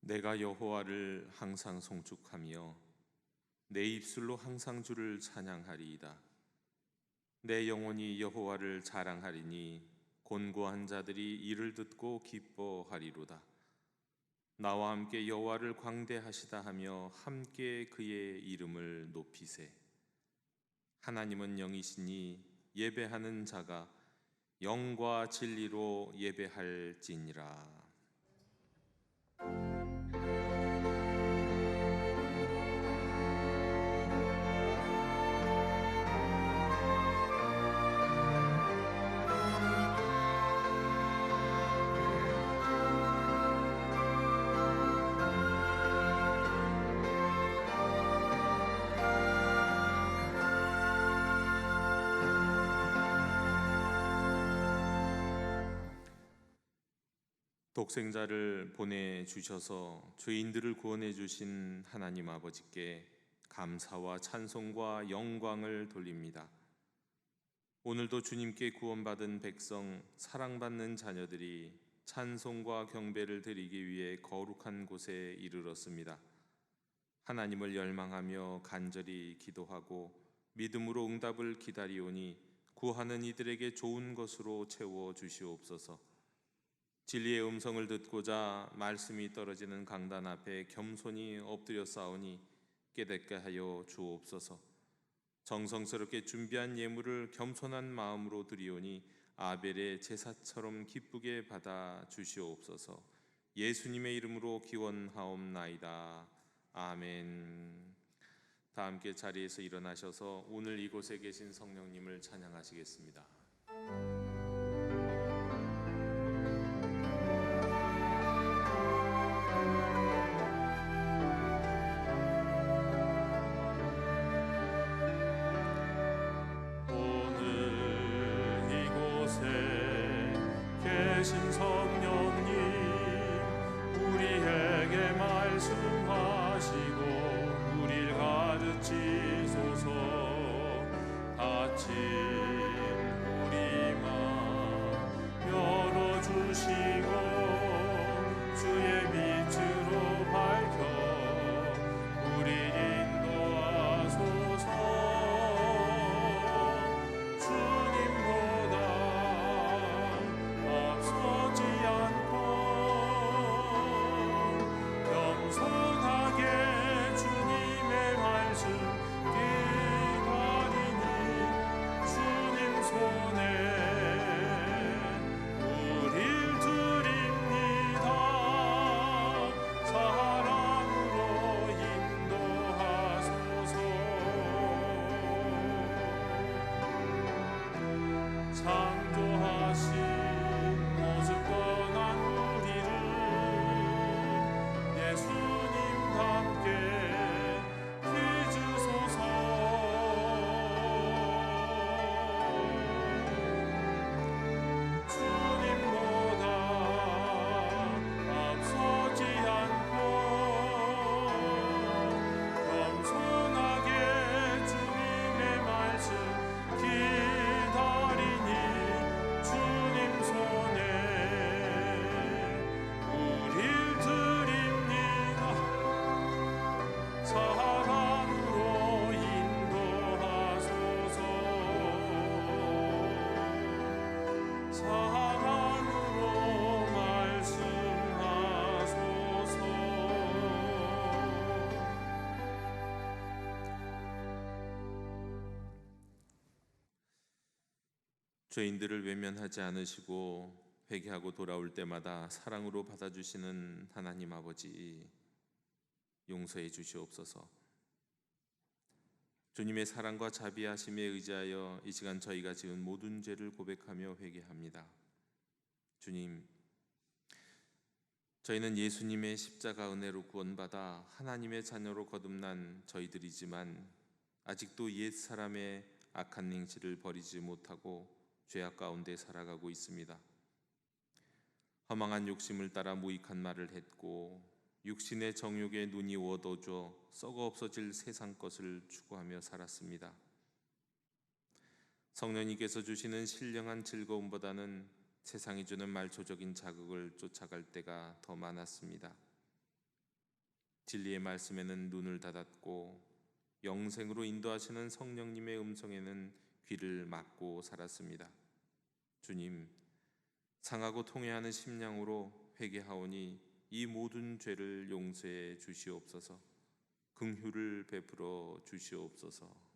내가 여호와를 항상 송축하며 내 입술로 항상 주를 찬양하리이다. 내 영혼이 여호와를 자랑하리니 곤고한 자들이 이를 듣고 기뻐하리로다. 나와 함께 여호와를 광대하시다 하며 함께 그의 이름을 높이세. 하나님은 영이시니 예배하는 자가 영과 진리로 예배할지니라. 독생자를 보내주셔서 죄인들을 구원해 주신 하나님 아버지께 감사와 찬송과 영광을 돌립니다. 오늘도 주님께 구원받은 백성, 사랑받는 자녀들이 찬송과 경배를 드리기 위해 거룩한 곳에 이르렀습니다. 하나님을 열망하며 간절히 기도하고 믿음으로 응답을 기다리오니 구하는 이들에게 좋은 것으로 채워 주시옵소서. 진리의 음성을 듣고자 말씀이 떨어지는 강단 앞에 겸손히 엎드려 싸우니 깨닫게 하여 주옵소서. 정성스럽게 준비한 예물을 겸손한 마음으로 드리오니 아벨의 제사처럼 기쁘게 받아 주시옵소서. 예수님의 이름으로 기원하옵나이다. 아멘. 다 함께 자리에서 일어나셔서 오늘 이곳에 계신 성령님을 찬양하시겠습니다. 계신 성령님, 우리에게 말씀하시고 우리를 가르치소서. 닫힌 우리 맘 열어주시고 주의 빛으로 밝혀 우리를 인도하소서. 죄인들을 외면하지 않으시고 회개하고 돌아올 때마다 사랑으로 받아주시는 하나님 아버지, 용서해 주시옵소서. 주님의 사랑과 자비하심에 의지하여 이 시간 저희가 지은 모든 죄를 고백하며 회개합니다. 주님, 저희는 예수님의 십자가 은혜로 구원받아 하나님의 자녀로 거듭난 저희들이지만 아직도 옛사람의 악한 행실을 버리지 못하고 죄악 가운데 살아가고 있습니다. 허망한 욕심을 따라 무익한 말을 했고 육신의 정욕에 눈이 워도져 썩어 없어질 세상 것을 추구하며 살았습니다. 성령님께서 주시는 신령한 즐거움보다는 세상이 주는 말초적인 자극을 쫓아갈 때가 더 많았습니다. 진리의 말씀에는 눈을 닫았고 영생으로 인도하시는 성령님의 음성에는 귀를 막고 살았습니다. 주님, 상하고 통회하는 심령으로 회개하오니 이 모든 죄를 용서해 주시옵소서. 긍휼을 베풀어 주시옵소서.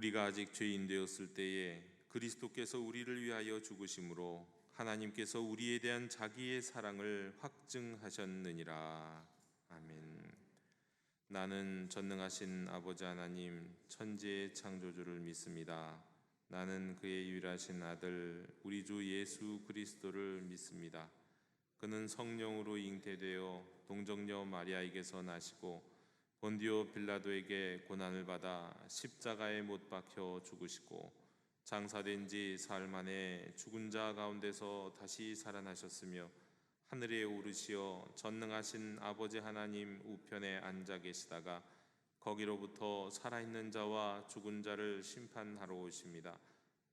우리가 아직 죄인 되었을 때에 그리스도께서 우리를 위하여 죽으심으로 하나님께서 우리에 대한 자기의 사랑을 확증하셨느니라. 아멘. 나는 전능하신 아버지 하나님 천지의 창조주를 믿습니다. 나는 그의 유일하신 아들 우리 주 예수 그리스도를 믿습니다. 그는 성령으로 잉태되어 동정녀 마리아에게서 나시고 본디오 빌라도에게 고난을 받아 십자가에 못 박혀 죽으시고 장사된 지 사흘 만에 죽은 자 가운데서 다시 살아나셨으며 하늘에 오르시어 전능하신 아버지 하나님 우편에 앉아 계시다가 거기로부터 살아있는 자와 죽은 자를 심판하러 오십니다.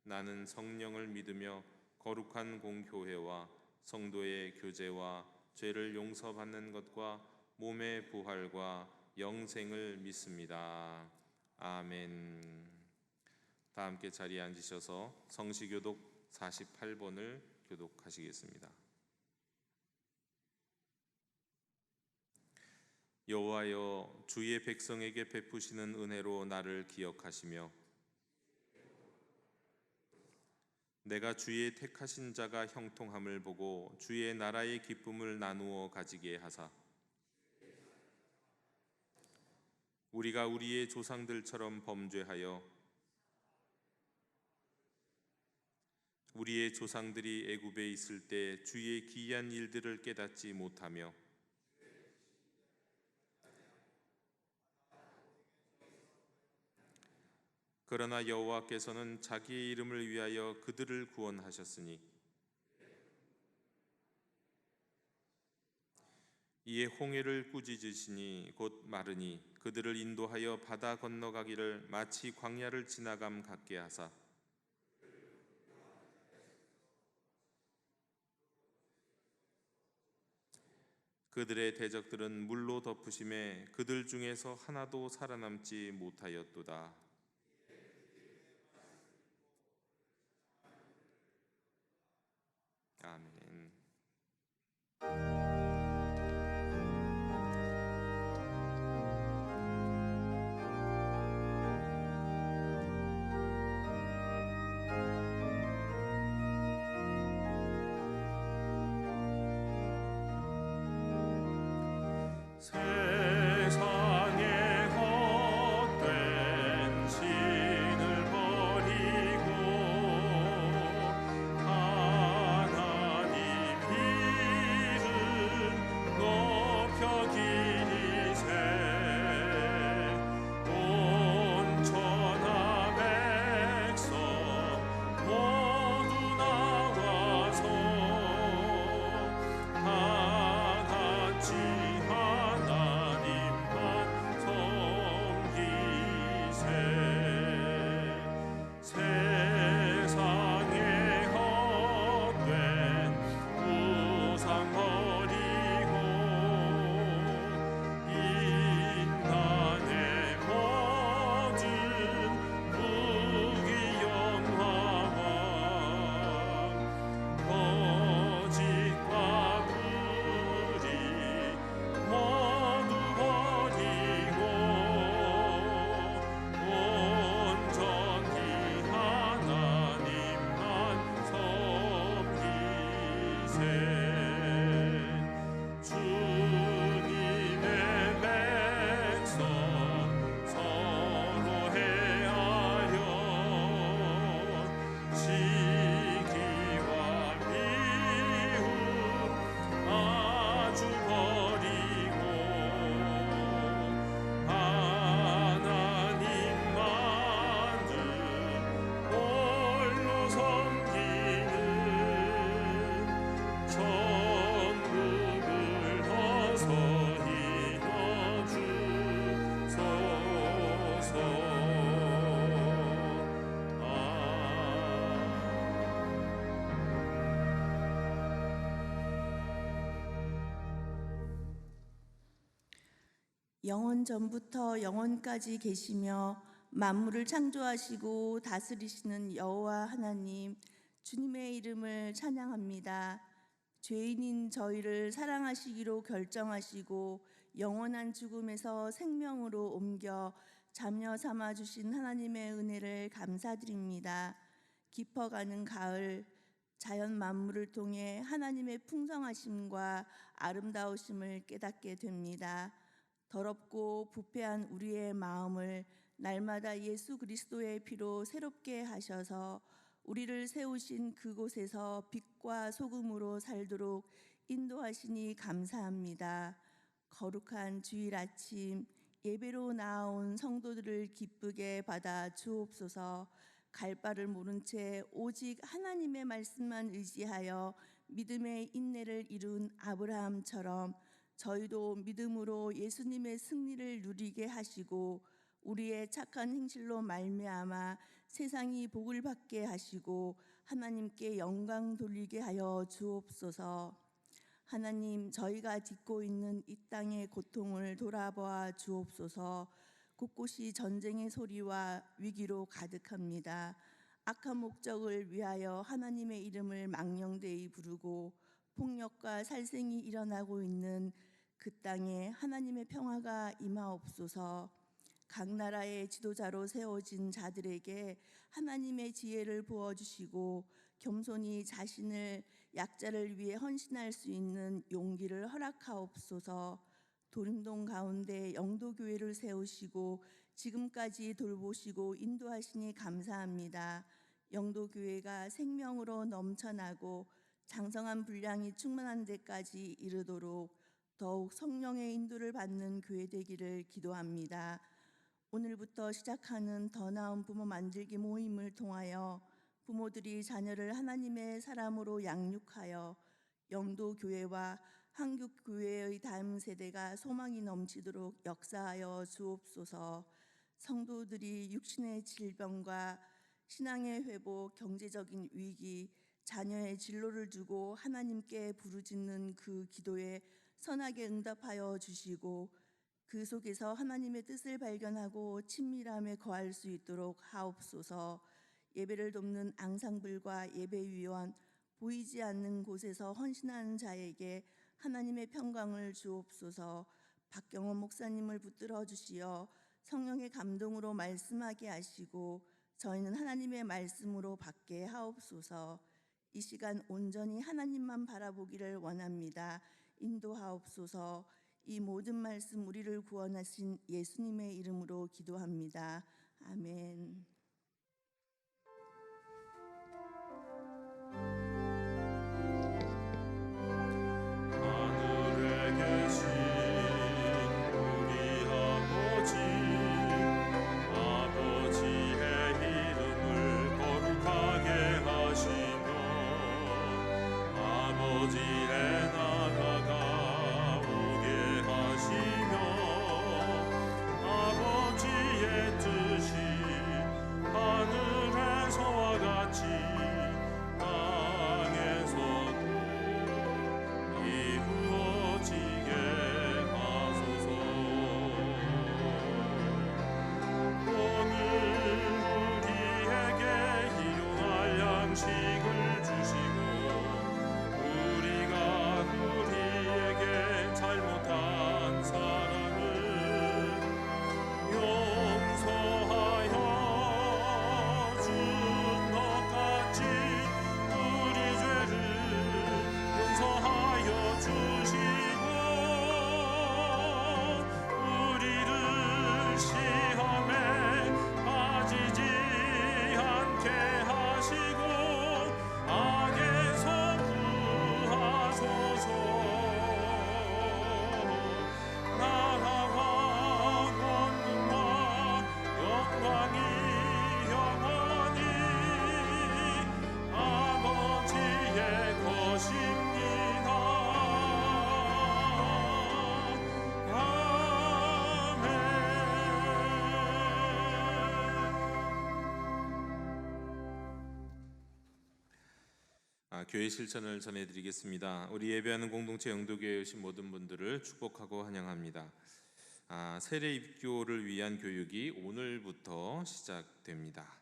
나는 성령을 믿으며 거룩한 공교회와 성도의 교제와 죄를 용서받는 것과 몸의 부활과 영생을 믿습니다. 아멘. 다 함께 자리에 앉으셔서 성시교독 48번을 교독하시겠습니다. 여호와여, 주의 백성에게 베푸시는 은혜로 나를 기억하시며 내가 주의 택하신 자가 형통함을 보고 주의 나라의 기쁨을 나누어 가지게 하사 우리가 우리의 조상들처럼 범죄하여 우리의 조상들이 애굽에 있을 때 주의 기이한 일들을 깨닫지 못하며 그러나 여호와께서는 자기의 이름을 위하여 그들을 구원하셨으니 이에 홍해를 꾸짖으시니 곧 마르니 그들을 인도하여 바다 건너가기를 마치 광야를 지나감 같게 하사 그들의 대적들은 물로 덮으심에 그들 중에서 하나도 살아남지 못하였도다. 아멘. 세상의 헛된 신을 버리고 하나님 이름 높여 기리세 온 천하 백성 모두 나와서 다 같이 하나 영원 전부터 영원까지 계시며 만물을 창조하시고 다스리시는 여호와 하나님, 주님의 이름을 찬양합니다. 죄인인 저희를 사랑하시기로 결정하시고 영원한 죽음에서 생명으로 옮겨 자녀 삼아 주신 하나님의 은혜를 감사드립니다. 깊어가는 가을, 자연 만물을 통해 하나님의 풍성하심과 아름다우심을 깨닫게 됩니다. 더럽고 부패한 우리의 마음을 날마다 예수 그리스도의 피로 새롭게 하셔서 우리를 세우신 그곳에서 빛과 소금으로 살도록 인도하시니 감사합니다. 거룩한 주일 아침 예배로 나아온 성도들을 기쁘게 받아 주옵소서. 갈 바를 모른 채 오직 하나님의 말씀만 의지하여 믿음의 인내를 이룬 아브라함처럼 저희도 믿음으로 예수님의 승리를 누리게 하시고 우리의 착한 행실로 말미암아 세상이 복을 받게 하시고 하나님께 영광 돌리게 하여 주옵소서. 하나님, 저희가 딛고 있는 이 땅의 고통을 돌아보아 주옵소서. 곳곳이 전쟁의 소리와 위기로 가득합니다. 악한 목적을 위하여 하나님의 이름을 망령되이 부르고 폭력과 살생이 일어나고 있는 그 땅에 하나님의 평화가 임하옵소서. 각 나라의 지도자로 세워진 자들에게 하나님의 지혜를 부어주시고 겸손히 자신을 약자를 위해 헌신할 수 있는 용기를 허락하옵소서. 도림동 가운데 영도교회를 세우시고 지금까지 돌보시고 인도하시니 감사합니다. 영도교회가 생명으로 넘쳐나고 장성한 분량이 충만한 데까지 이르도록 더욱 성령의 인도를 받는 교회 되기를 기도합니다. 오늘부터 시작하는 더 나은 부모 만들기 모임을 통하여 부모들이 자녀를 하나님의 사람으로 양육하여 영도교회와 한국교회의 다음 세대가 소망이 넘치도록 역사하여 주옵소서. 성도들이 육신의 질병과 신앙의 회복, 경제적인 위기, 자녀의 진로를 두고 하나님께 부르짖는 그 기도에 선하게 응답하여 주시고 그 속에서 하나님의 뜻을 발견하고 친밀함에 거할 수 있도록 하옵소서. 예배를 돕는 앙상블과 예배위원, 보이지 않는 곳에서 헌신하는 자에게 하나님의 평강을 주옵소서. 박경원 목사님을 붙들어 주시어 성령의 감동으로 말씀하게 하시고 저희는 하나님의 말씀으로 받게 하옵소서. 이 시간 온전히 하나님만 바라보기를 원합니다. 인도하옵소서. 이 모든 말씀 우리를 구원하신 예수님의 이름으로 기도합니다. 아멘. 하늘에 계신 우리 아버지의 이름을 거룩하게 하시며 아버지의 나라가 오게 하시며 아버지의 뜻이 하늘에서와 같이 땅에서도 이루어지게 하소서. 오늘 우리에게 일용할 양식을 주시고 우리가 우리에게 잘못한 사람을 용서하여 준 것 같이 우리 죄를 용서하여 주시고 우리를 시험에 빠지지 않게 하시고 악에서 구하소서. 나라와 권능과 영광이 영원히 아버지의 것입니다. 교회 실천을 전해드리겠습니다. 우리 예배하는 공동체 영도교회에 오신 모든 분들을 축복하고 환영합니다. 세례 입교를 위한 교육이 오늘부터 시작됩니다.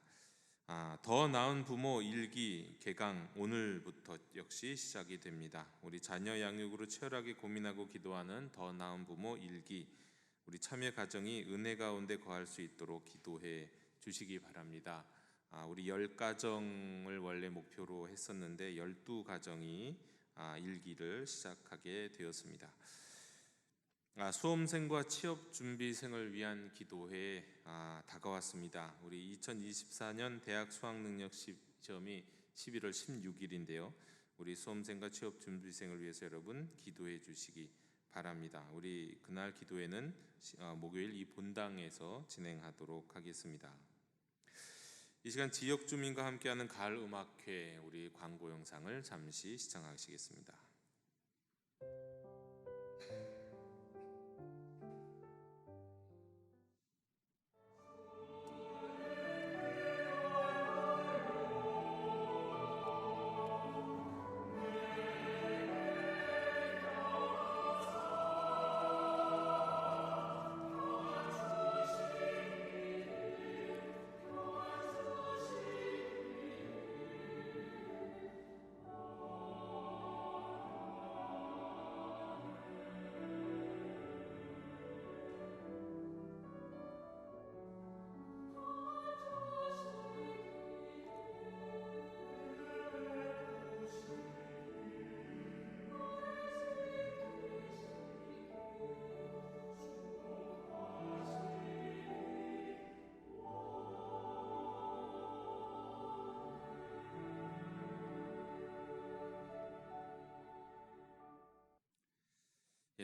더 나은 부모 일기 개강 오늘부터 역시 시작이 됩니다. 우리 자녀 양육으로 치열하게 고민하고 기도하는 더 나은 부모 일기, 우리 참여 가정이 은혜 가운데 거할 수 있도록 기도해 주시기 바랍니다. 우리 10가정을 원래 목표로 했었는데 12가정이 일기를 시작하게 되었습니다. 수험생과 취업준비생을 위한 기도회 다가왔습니다. 우리 2024년 대학 수학능력 시험이 11월 16일인데요. 우리 수험생과 취업준비생을 위해서 여러분 기도해 주시기 바랍니다. 우리 그날 기도회는 목요일 이 본당에서 진행하도록 하겠습니다. 이 시간 지역 주민과 함께하는 가을 음악회 우리 광고 영상을 잠시 시청하시겠습니다.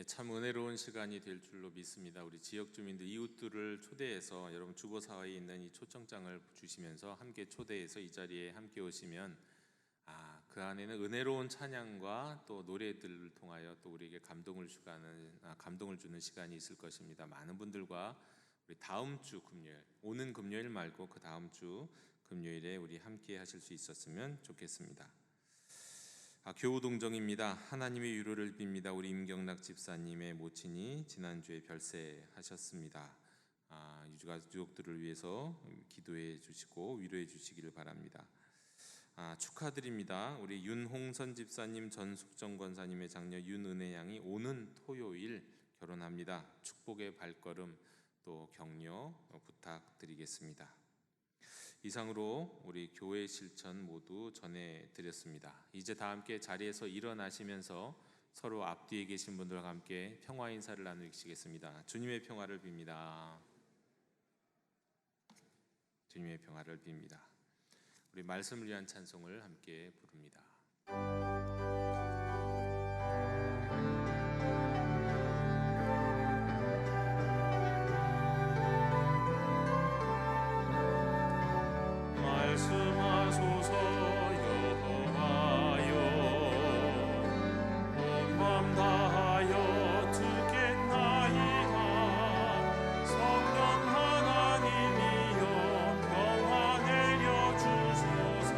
참 은혜로운 시간이 될 줄로 믿습니다. 우리 지역 주민들, 이웃들을 초대해서 여러분 주보사회에 있는 이 초청장을 주시면서 함께 초대해서 이 자리에 함께 오시면 그 안에는 은혜로운 찬양과 또 노래들을 통하여 또 우리에게 감동을 주는 시간이 있을 것입니다. 많은 분들과 우리 다음 주 금요일, 오는 금요일 말고 그 다음 주 금요일에 우리 함께 하실 수 있었으면 좋겠습니다. 교우동정입니다. 하나님의 위로를 빕니다. 우리 임경락 집사님의 모친이 지난주에 별세하셨습니다. 유족들을 위해서 기도해 주시고 위로해 주시기를 바랍니다. 축하드립니다. 우리 윤홍선 집사님, 전숙정 권사님의 장녀 윤은혜 양이 오는 토요일 결혼합니다. 축복의 발걸음 또 격려 부탁드리겠습니다. 이상으로 우리 교회 실천 모두 전해드렸습니다. 이제 다 함께 자리에서 일어나시면서 서로 앞뒤에 계신 분들과 함께 평화 인사를 나누시겠습니다. 주님의 평화를 빕니다. 주님의 평화를 빕니다. 우리 말씀을 위한 찬송을 함께 부릅니다. 말씀하소서 여호와여, 온 맘 다하여 듣겠나이다. 성령 하나님이여 평화 내려주소서.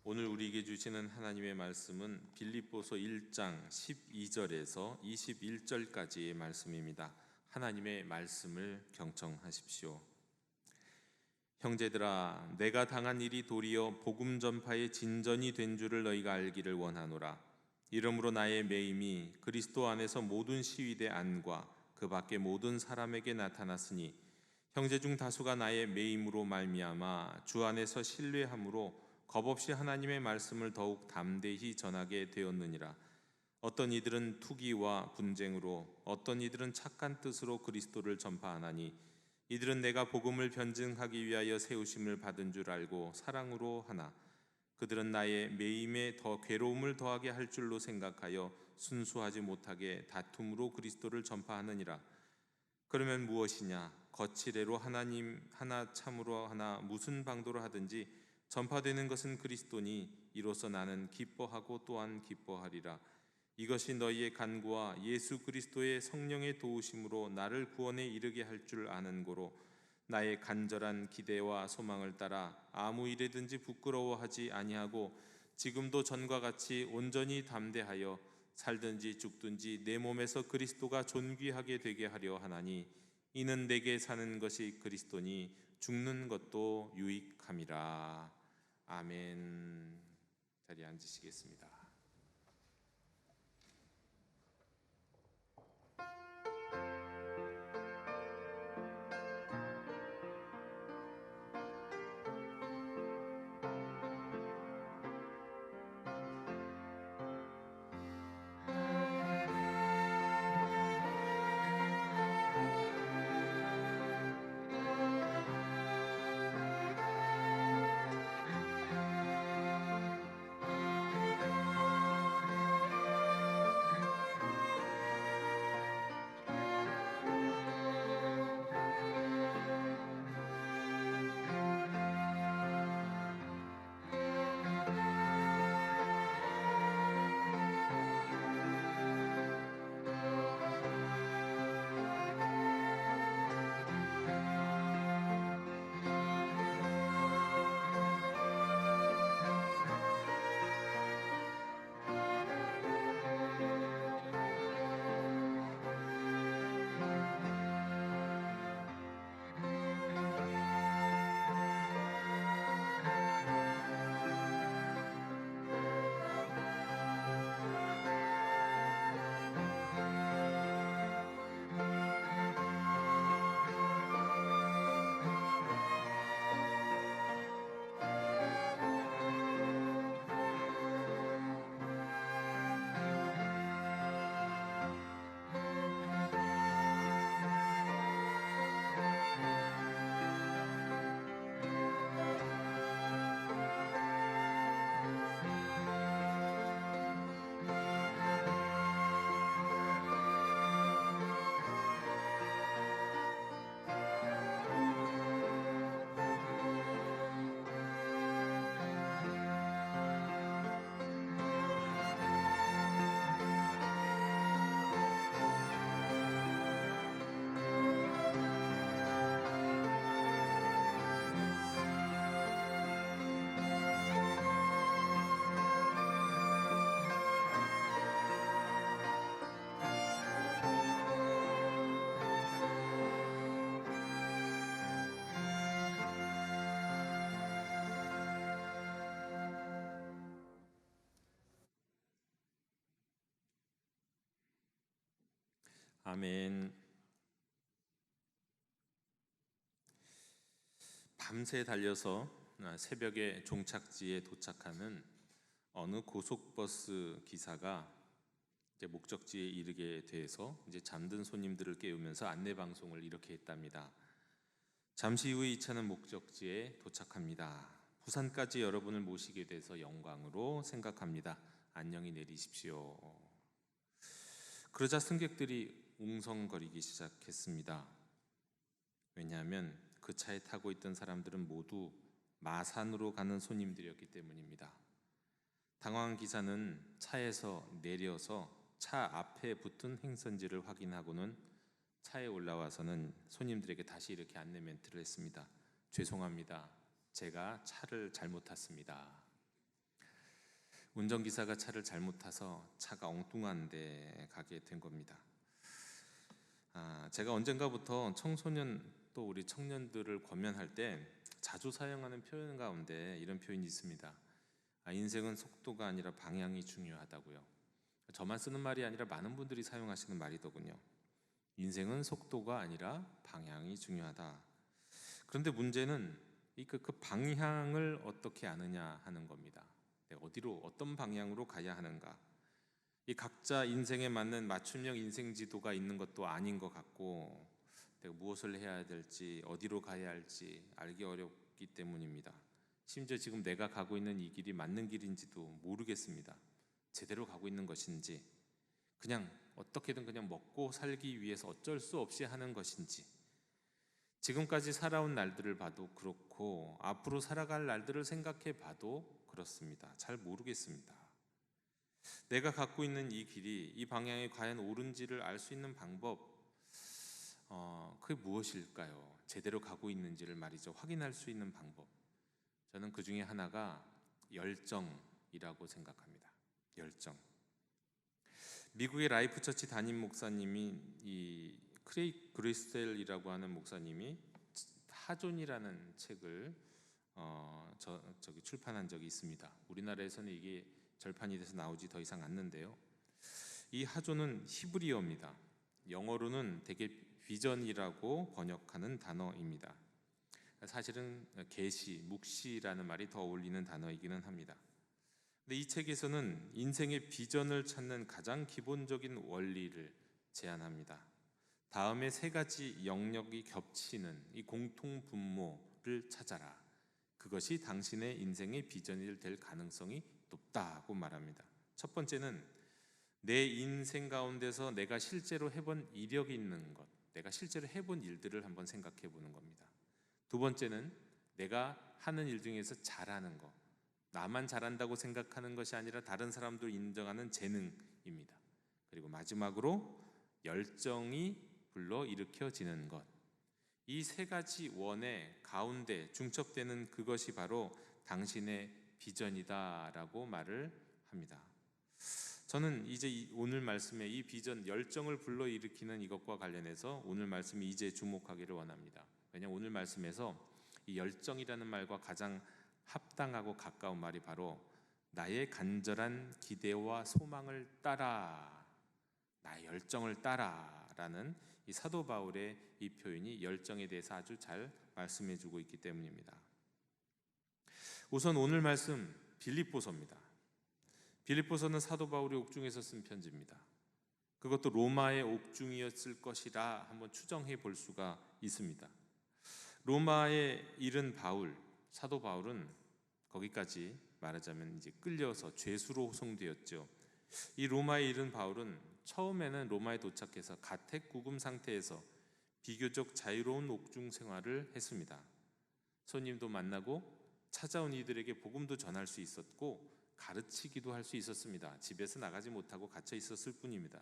오늘 우리에게 주시는 하나님의 말씀은 빌립보서 1장 12절에서 21절까지의 말씀입니다. 하나님의 말씀을 경청하십시오. 형제들아, 내가 당한 일이 도리어 복음 전파의 진전이 된 줄을 너희가 알기를 원하노라. 이러므로 나의 매임이 그리스도 안에서 모든 시위대 안과 그 밖에 모든 사람에게 나타났으니 형제 중 다수가 나의 매임으로 말미암아 주 안에서 신뢰함으로 겁없이 하나님의 말씀을 더욱 담대히 전하게 되었느니라. 어떤 이들은 투기와 분쟁으로, 어떤 이들은 착한 뜻으로 그리스도를 전파하나니 이들은 내가 복음을 변증하기 위하여 세우심을 받은 줄 알고 사랑으로 하나 그들은 나의 매임에 더 괴로움을 더하게 할 줄로 생각하여 순수하지 못하게 다툼으로 그리스도를 전파하느니라. 그러면 무엇이냐? 거칠애로 하나님 하나 참으로 하나 무슨 방도로 하든지 전파되는 것은 그리스도니 이로써 나는 기뻐하고 또한 기뻐하리라. 이것이 너희의 간구와 예수 그리스도의 성령의 도우심으로 나를 구원에 이르게 할 줄 아는 고로 나의 간절한 기대와 소망을 따라 아무 일에든지 부끄러워하지 아니하고 지금도 전과 같이 온전히 담대하여 살든지 죽든지 내 몸에서 그리스도가 존귀하게 되게 하려 하나니 이는 내게 사는 것이 그리스도니 죽는 것도 유익함이라. 아멘. 자리에 앉으시겠습니다. 아멘. 밤새 달려서 새벽에 종착지에 도착하는 어느 고속버스 기사가 이제 목적지에 이르게 돼서 이제 잠든 손님들을 깨우면서 안내 방송을 이렇게 했답니다. 잠시 후에 이 차는 목적지에 도착합니다. 부산까지 여러분을 모시게 돼서 영광으로 생각합니다. 안녕히 내리십시오. 그러자 승객들이 웅성거리기 시작했습니다. 왜냐하면 그 차에 타고 있던 사람들은 모두 마산으로 가는 손님들이었기 때문입니다. 당황한 기사는 차에서 내려서 차 앞에 붙은 행선지를 확인하고는 차에 올라와서는 손님들에게 다시 이렇게 안내 멘트를 했습니다. 죄송합니다. 제가 차를 잘못 탔습니다. 운전기사가 차를 잘못 타서 차가 엉뚱한 데 가게 된 겁니다. 제가 언젠가부터 청소년 또 우리 청년들을 권면할 때 자주 사용하는 표현 가운데 이런 표현이 있습니다. 인생은 속도가 아니라 방향이 중요하다고요. 저만 쓰는 말이 아니라 많은 분들이 사용하시는 말이더군요. 인생은 속도가 아니라 방향이 중요하다. 그런데 문제는 그 방향을 어떻게 아느냐 하는 겁니다. 어디로 어떤 방향으로 가야 하는가. 이 각자 인생에 맞는 맞춤형 인생 지도가 있는 것도 아닌 것 같고 내가 무엇을 해야 될지 어디로 가야 할지 알기 어렵기 때문입니다. 심지어 지금 내가 가고 있는 이 길이 맞는 길인지도 모르겠습니다. 제대로 가고 있는 것인지 그냥 어떻게든 그냥 먹고 살기 위해서 어쩔 수 없이 하는 것인지 지금까지 살아온 날들을 봐도 그렇고 앞으로 살아갈 날들을 생각해 봐도 그렇습니다. 잘 모르겠습니다. 내가 갖고 있는 이 길이 이 방향이 과연 옳은지를 알 수 있는 방법 그게 무엇일까요? 제대로 가고 있는지를 말이죠, 확인할 수 있는 방법. 저는 그 중에 하나가 열정이라고 생각합니다. 열정. 미국의 라이프 처치 담임 목사님이 이 크레이그 그리스텔이라고 하는 목사님이 하존이라는 책을 출판한 적이 있습니다. 우리나라에서는 이게 절판이 돼서 나오지 더 이상 않는데요. 이 하존은 히브리어입니다. 영어로는 되게 비전이라고 번역하는 단어입니다. 사실은 계시, 묵시라는 말이 더 어울리는 단어이기는 합니다. 근데 이 책에서는 인생의 비전을 찾는 가장 기본적인 원리를 제안합니다. 다음에 세 가지 영역이 겹치는 이 공통 분모를 찾아라. 그것이 당신의 인생의 비전이 될 가능성이 높다고 말합니다. 첫 번째는 내 인생 가운데서 내가 실제로 해본 이력이 있는 것, 내가 실제로 해본 일들을 한번 생각해 보는 겁니다. 두 번째는 내가 하는 일 중에서 잘하는 것, 나만 잘한다고 생각하는 것이 아니라 다른 사람도 인정하는 재능입니다. 그리고 마지막으로 열정이 불러일으켜지는 것. 이 세 가지 원의 가운데 중첩되는 그것이 바로 당신의 비전이다라고 말을 합니다. 저는 이제 오늘 말씀에 이 비전, 열정을 불러일으키는 이것과 관련해서 오늘 말씀이 이제 주목하기를 원합니다. 왜냐하면 오늘 말씀에서 이 열정이라는 말과 가장 합당하고 가까운 말이 바로 나의 간절한 기대와 소망을 따라, 나의 열정을 따라라는 이 사도 바울의 이 표현이 열정에 대해서 아주 잘 말씀해주고 있기 때문입니다. 우선 오늘 말씀 빌립보서입니다. 빌립보서는 사도 바울이 옥중에서 쓴 편지입니다. 그것도 로마의 옥중이었을 것이라 한번 추정해 볼 수가 있습니다. 로마에 이른 사도 바울은 거기까지 말하자면 이제 끌려서 죄수로 호송되었죠. 이 로마에 이른 바울은 처음에는 로마에 도착해서 가택구금 상태에서 비교적 자유로운 옥중 생활을 했습니다. 손님도 만나고 찾아온 이들에게 복음도 전할 수 있었고 가르치기도 할 수 있었습니다. 집에서 나가지 못하고 갇혀 있었을 뿐입니다.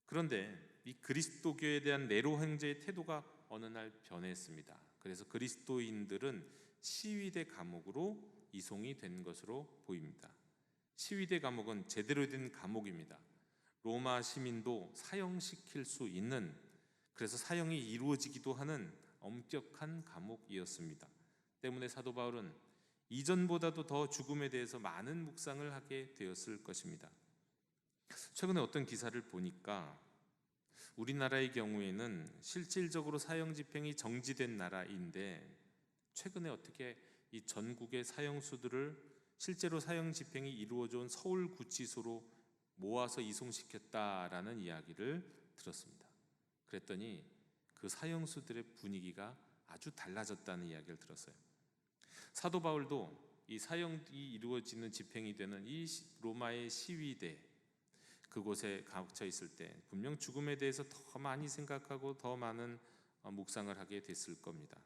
그런데 이 그리스도교에 대한 네로 형제의 태도가 어느 날 변했습니다. 그래서 그리스도인들은 시위대 감옥으로 이송이 된 것으로 보입니다. 시위대 감옥은 제대로 된 감옥입니다. 로마 시민도 사형시킬 수 있는, 그래서 사형이 이루어지기도 하는 엄격한 감옥이었습니다. 때문에 사도 바울은 이전보다도 더 죽음에 대해서 많은 묵상을 하게 되었을 것입니다. 최근에 어떤 기사를 보니까 우리나라의 경우에는 실질적으로 사형 집행이 정지된 나라인데 최근에 어떻게 이 전국의 사형수들을 실제로 사형 집행이 이루어져 온 서울구치소로 모아서 이송시켰다라는 이야기를 들었습니다. 그랬더니 그 사형수들의 분위기가 아주 달라졌다는 이야기를 들었어요. 사도 바울도 이 사형이 이루어지는 집행이 되는 이 로마의 시위대, 그곳에 갇혀 있을 때 분명 죽음에 대해서 더 많이 생각하고 더 많은 묵상을 하게 됐을 겁니다.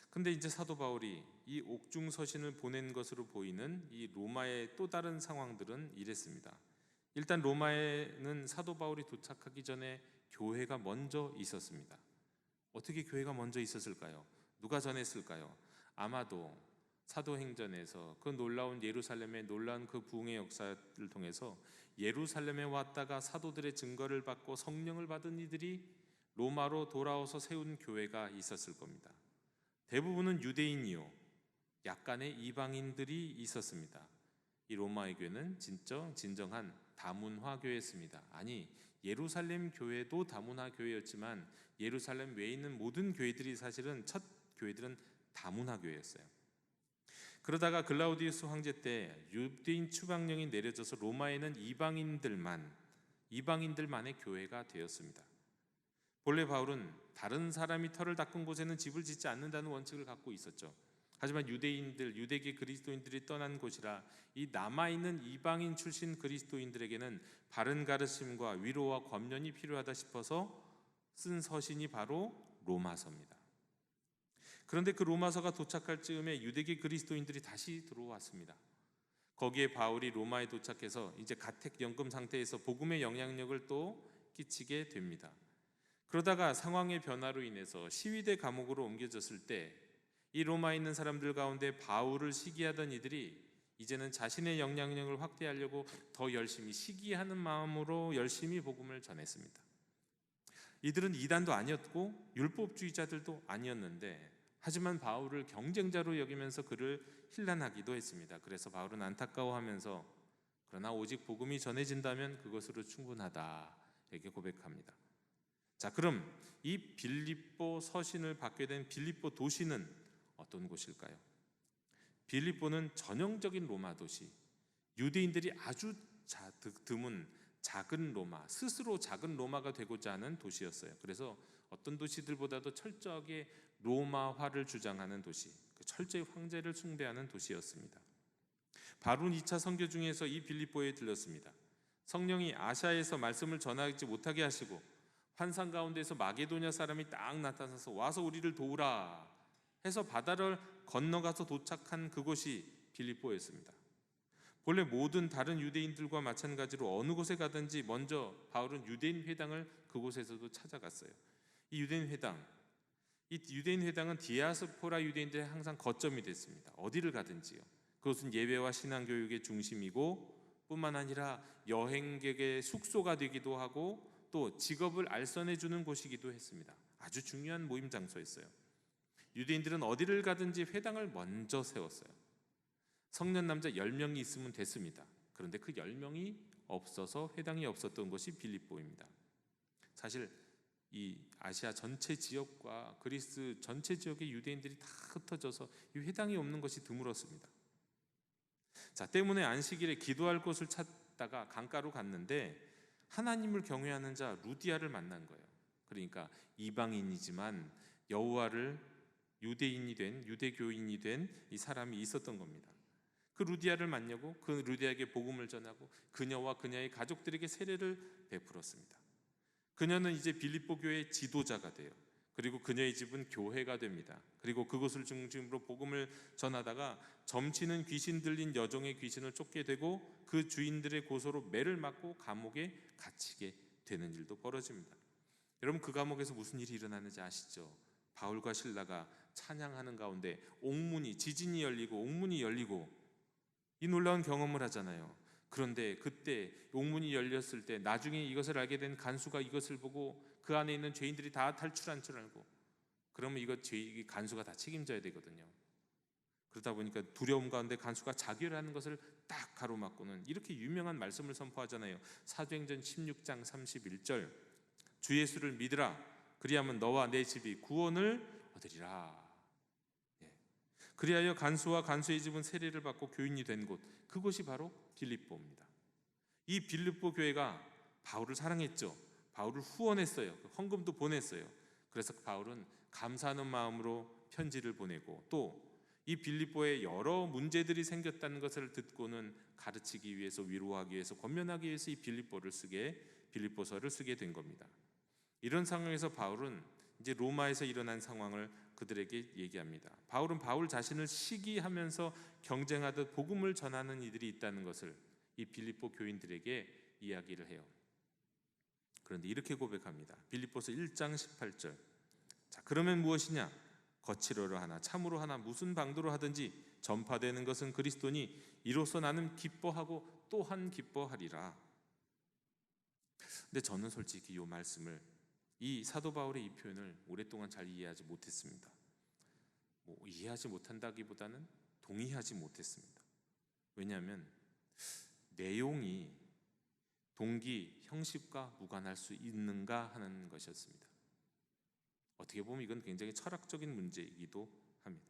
근데 이제 사도 바울이 이 옥중 서신을 보낸 것으로 보이는 이 로마의 또 다른 상황들은 이랬습니다. 일단 로마에는 사도 바울이 도착하기 전에 교회가 먼저 있었습니다. 어떻게 교회가 먼저 있었을까요? 누가 전했을까요? 아마도 사도행전에서 그 놀라운 예루살렘의 놀라운 그 부흥의 역사를 통해서 예루살렘에 왔다가 사도들의 증거를 받고 성령을 받은 이들이 로마로 돌아와서 세운 교회가 있었을 겁니다. 대부분은 유대인이요, 약간의 이방인들이 있었습니다. 이 로마의 교회는 진정한 다문화 교회였습니다. 아니, 예루살렘 교회도 다문화 교회였지만 예루살렘 외에 있는 모든 교회들이 사실은 첫 교회들은 다문화 교회였어요. 그러다가 글라우디우스 황제 때 유대인 추방령이 내려져서 로마에는 이방인들만의 교회가 되었습니다. 본래 바울은 다른 사람이 터를 닦은 곳에는 집을 짓지 않는다는 원칙을 갖고 있었죠. 하지만 유대계 그리스도인들이 떠난 곳이라 이 남아있는 이방인 출신 그리스도인들에게는 바른 가르침과 위로와 권면이 필요하다 싶어서 쓴 서신이 바로 로마서입니다. 그런데 그 로마서가 도착할 즈음에 유대계 그리스도인들이 다시 들어왔습니다. 거기에 바울이 로마에 도착해서 이제 가택연금 상태에서 복음의 영향력을 또 끼치게 됩니다. 그러다가 상황의 변화로 인해서 시위대 감옥으로 옮겨졌을 때 이 로마에 있는 사람들 가운데 바울을 시기하던 이들이 이제는 자신의 영향력을 확대하려고 더 열심히 시기하는 마음으로 열심히 복음을 전했습니다. 이들은 이단도 아니었고 율법주의자들도 아니었는데 하지만 바울을 경쟁자로 여기면서 그를 힐난하기도 했습니다. 그래서 바울은 안타까워하면서 그러나 오직 복음이 전해진다면 그것으로 충분하다 이렇게 고백합니다. 자, 그럼 이 빌립보 서신을 받게 된 빌립보 도시는 어떤 곳일까요? 빌립보는 전형적인 로마 도시, 유대인들이 아주 드문 작은 로마, 스스로 작은 로마가 되고자 하는 도시였어요. 그래서 어떤 도시들보다도 철저하게 로마화를 주장하는 도시, 철저히 황제를 숭배하는 도시였습니다. 바울은 2차 선교 중에서 이 빌립보에 들렸습니다. 성령이 아시아에서 말씀을 전하지 못하게 하시고 환상 가운데서 마게도냐 사람이 딱 나타나서 와서 우리를 도우라 해서 바다를 건너가서 도착한 그곳이 빌립보였습니다. 본래 모든 다른 유대인들과 마찬가지로 어느 곳에 가든지 먼저 바울은 유대인 회당을 그곳에서도 찾아갔어요. 이 유대인 회당은 디아스포라 유대인들의 항상 거점이 됐습니다. 어디를 가든지요. 그것은 예배와 신앙교육의 중심이고 뿐만 아니라 여행객의 숙소가 되기도 하고 또 직업을 알선해 주는 곳이기도 했습니다. 아주 중요한 모임 장소였어요. 유대인들은 어디를 가든지 회당을 먼저 세웠어요. 성년 남자 10명이 있으면 됐습니다. 그런데 그 10명이 없어서 회당이 없었던 곳이 빌립보입니다. 사실 이 아시아 전체 지역과 그리스 전체 지역의 유대인들이 다 흩어져서 이 회당이 없는 것이 드물었습니다. 자, 때문에 안식일에 기도할 곳을 찾다가 강가로 갔는데 하나님을 경외하는 자 루디아를 만난 거예요. 그러니까 이방인이지만 여호와를 유대교인이 된 이 사람이 있었던 겁니다. 그 루디아를 만나고 그 루디아에게 복음을 전하고 그녀와 그녀의 가족들에게 세례를 베풀었습니다. 그녀는 이제 빌립보 교회의 지도자가 돼요. 그리고 그녀의 집은 교회가 됩니다. 그리고 그곳을 중심으로 복음을 전하다가 점치는 귀신 들린 여종의 귀신을 쫓게 되고 그 주인들의 고소로 매를 맞고 감옥에 갇히게 되는 일도 벌어집니다. 여러분, 그 감옥에서 무슨 일이 일어나는지 아시죠? 바울과 실라가 찬양하는 가운데 지진이 열리고 옥문이 열리고 이 놀라운 경험을 하잖아요. 그런데 그때 옥문이 열렸을 때 나중에 이것을 알게 된 간수가 이것을 보고 그 안에 있는 죄인들이 다 탈출한 줄 알고, 그러면 간수가 다 책임져야 되거든요. 그러다 보니까 두려움 가운데 간수가 자결하는 것을 딱 가로막고는 이렇게 유명한 말씀을 선포하잖아요. 사도행전 16장 31절, 주 예수를 믿으라, 그리하면 너와 내 집이 구원을 얻으리라. 그리하여 간수와 간수의 집은 세례를 받고 교인이 된 곳, 그곳이 바로 빌립보입니다. 이 빌립보 교회가 바울을 사랑했죠. 바울을 후원했어요. 헌금도 보냈어요. 그래서 바울은 감사하는 마음으로 편지를 보내고 또 이 빌립보에 여러 문제들이 생겼다는 것을 듣고는 가르치기 위해서, 위로하기 위해서, 권면하기 위해서 이 빌립보서를 쓰게 된 겁니다. 이런 상황에서 바울은 이제 로마에서 일어난 상황을 그들에게 얘기합니다. 바울은 바울 자신을 시기하면서 경쟁하듯 복음을 전하는 이들이 있다는 것을 이 빌립보 교인들에게 이야기를 해요. 그런데 이렇게 고백합니다. 빌립보서 1장 18절. 자, 그러면 무엇이냐? 거칠어로 하나 참으로 하나 무슨 방도로 하든지 전파되는 것은 그리스도니 이로써 나는 기뻐하고 또한 기뻐하리라. 근데 저는 솔직히 이 말씀을, 이 사도 바울의 이 표현을 오랫동안 잘 이해하지 못했습니다. 이해하지 못한다기보다는 동의하지 못했습니다. 왜냐하면 내용이 동기, 형식과 무관할 수 있는가 하는 것이었습니다. 어떻게 보면 이건 굉장히 철학적인 문제이기도 합니다.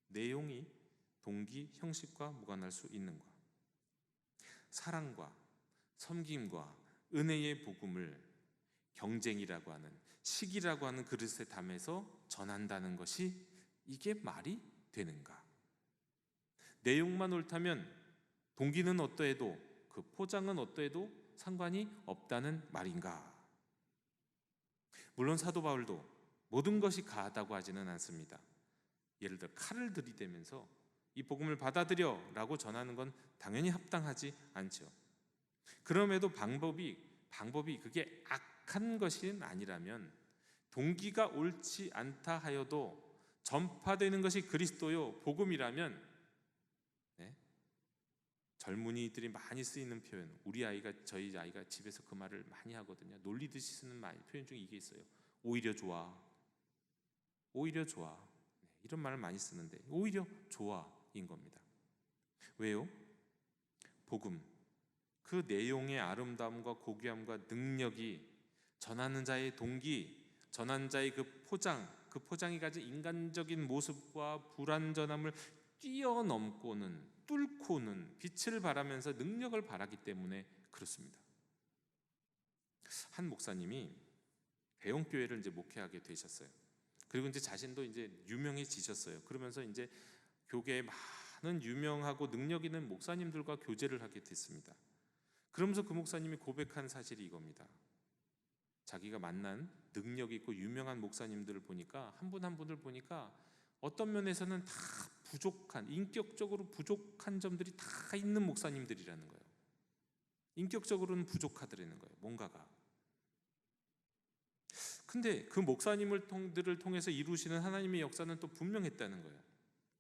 내용이 동기, 형식과 무관할 수 있는가. 사랑과 섬김과 은혜의 복음을 경쟁이라고 하는, 시기라고 하는 그릇에 담아서 전한다는 것이 이게 말이 되는가? 내용만 옳다면 동기는 어떠해도 그 포장은 어떠해도 상관이 없다는 말인가? 물론 사도 바울도 모든 것이 가하다고 하지는 않습니다. 예를 들어 칼을 들이대면서 이 복음을 받아들여 라고 전하는 건 당연히 합당하지 않죠. 그럼에도 방법이 그게 악한 것이 아니라면 동기가 옳지 않다 하여도 전파되는 것이 그리스도요 복음이라면, 네? 젊은이들이 많이 쓰이는 표현, 저희 아이가 집에서 그 말을 많이 하거든요. 놀리듯이 쓰는 표현 중에 이게 있어요. 오히려 좋아. 오히려 좋아. 네, 이런 말을 많이 쓰는데 오히려 좋아인 겁니다. 왜요? 복음, 그 내용의 아름다움과 고귀함과 능력이 전하는 자의 동기, 전하는 자의 그 포장이 가진 인간적인 모습과 불완전함을 뛰어넘고는, 뚫고는 빛을 발하면서 능력을 발하기 때문에 그렇습니다. 한 목사님이 대형교회를 이제 목회하게 되셨어요. 그리고 이제 자신도 이제 유명해지셨어요. 그러면서 이제 교계에 많은 유명하고 능력 있는 목사님들과 교제를 하게 됐습니다. 그러면서 그 목사님이 고백한 사실이 이겁니다. 자기가 만난 능력 있고 유명한 목사님들을 보니까 한 분 한 분을 보니까 어떤 면에서는 다 부족한, 인격적으로 부족한 점들이 다 있는 목사님들이라는 거예요. 인격적으로는 부족하더라는 거예요. 뭔가가. 근데 그 목사님들을 통해서 이루시는 하나님의 역사는 또 분명했다는 거예요.